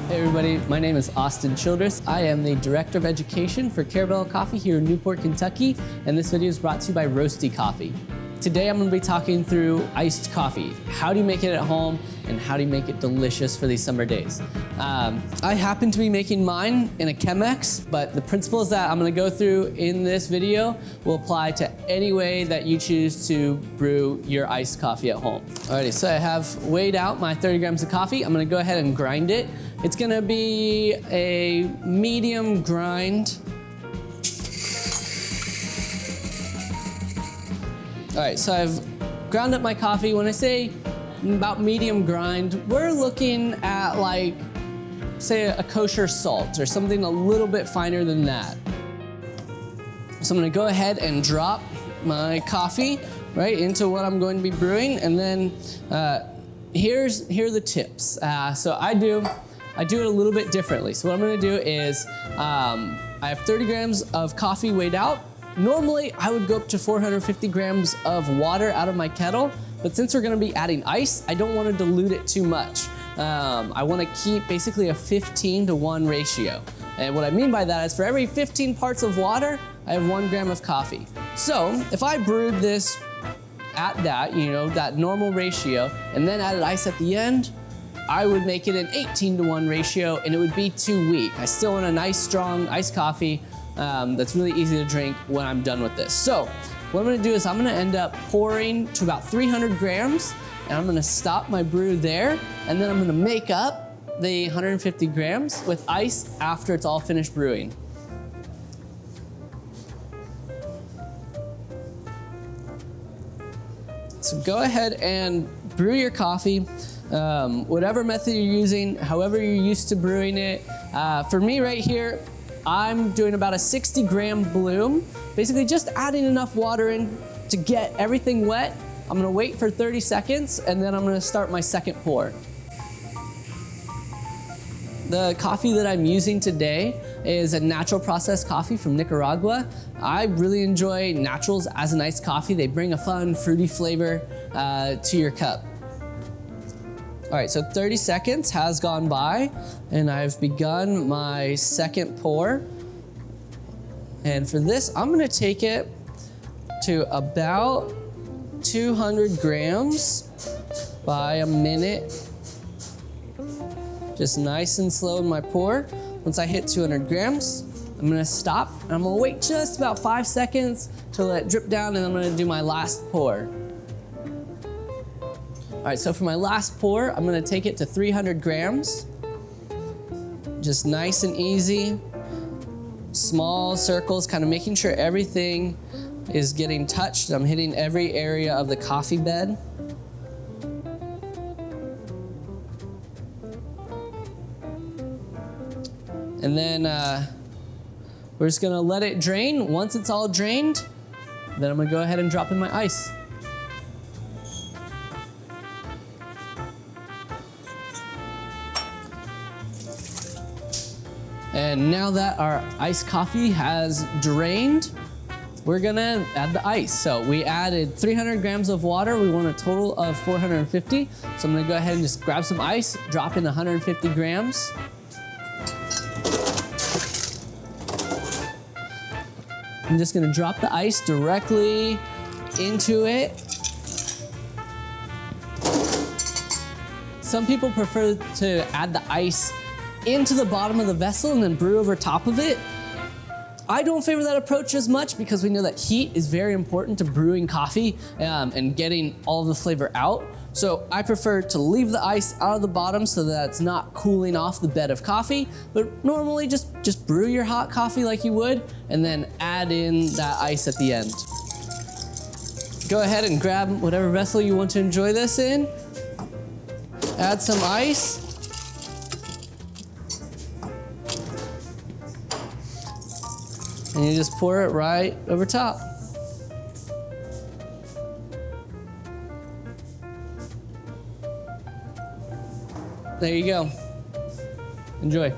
Hey everybody, my name is Austin Childress. I am the Director of Education for Carabel Coffee here in Newport, Kentucky, and this video is brought to you by Roasty Coffee. Today I'm going to be talking through iced coffee. How do you make it at home and how do you make it delicious for these summer days? I happen to be making mine in a Chemex, but the principles that I'm going to go through in this video will apply to any way that you choose to brew your iced coffee at home. Alrighty, so I have weighed out my 30 grams of coffee. I'm going to go ahead and grind it. It's going to be a medium grind. All right, so I've ground up my coffee. When I say about medium grind, we're looking at like, say a kosher salt or something a little bit finer than that. So I'm gonna go ahead and drop my coffee right into what I'm going to be brewing. And then here are the tips. So I do it a little bit differently. So what I'm gonna do is, I have 30 grams of coffee weighed out. Normally, I would go up to 450 grams of water out of my kettle, but since we're gonna be adding ice, I don't wanna dilute it too much. I wanna keep basically a 15-to-1 ratio. And what I mean by that is for every 15 parts of water, I have 1 gram of coffee. So if I brewed this at that, that normal ratio, and then added ice at the end, I would make it an 18-to-1 ratio, and it would be too weak. I still want a nice, strong iced coffee that's really easy to drink when I'm done with this. So what I'm gonna do is I'm gonna end up pouring to about 300 grams, and I'm gonna stop my brew there, and then I'm gonna make up the 150 grams with ice after it's all finished brewing. So go ahead and brew your coffee, whatever method you're using, however you're used to brewing it. For me right here, I'm doing about a 60-gram bloom, basically just adding enough water in to get everything wet. I'm gonna wait for 30 seconds and then I'm gonna start my second pour. The coffee that I'm using today is a natural processed coffee from Nicaragua. I really enjoy naturals as an iced coffee. They bring a fun, fruity flavor to your cup. All right, so 30 seconds has gone by and I've begun my second pour. And for this, I'm gonna take it to about 200 grams by a minute. Just nice and slow in my pour. Once I hit 200 grams, I'm gonna stop and I'm gonna wait just about 5 seconds to let it drip down, and I'm gonna do my last pour. All right, so for my last pour, I'm gonna take it to 300 grams. Just nice and easy. Small circles, kind of making sure everything is getting touched. I'm hitting every area of the coffee bed. And then we're just gonna let it drain. Once it's all drained, then I'm gonna go ahead and drop in my ice. And now that our iced coffee has drained, we're gonna add the ice. So we added 300 grams of water. We want a total of 450. So I'm gonna go ahead and just grab some ice, drop in 150 grams. I'm just gonna drop the ice directly into it. Some people prefer to add the ice into the bottom of the vessel and then brew over top of it. I don't favor that approach as much because we know that heat is very important to brewing coffee and getting all of the flavor out. So I prefer to leave the ice out of the bottom so that it's not cooling off the bed of coffee, but normally just brew your hot coffee like you would and then add in that ice at the end. Go ahead and grab whatever vessel you want to enjoy this in. Add some ice. And you just pour it right over top. There you go. Enjoy.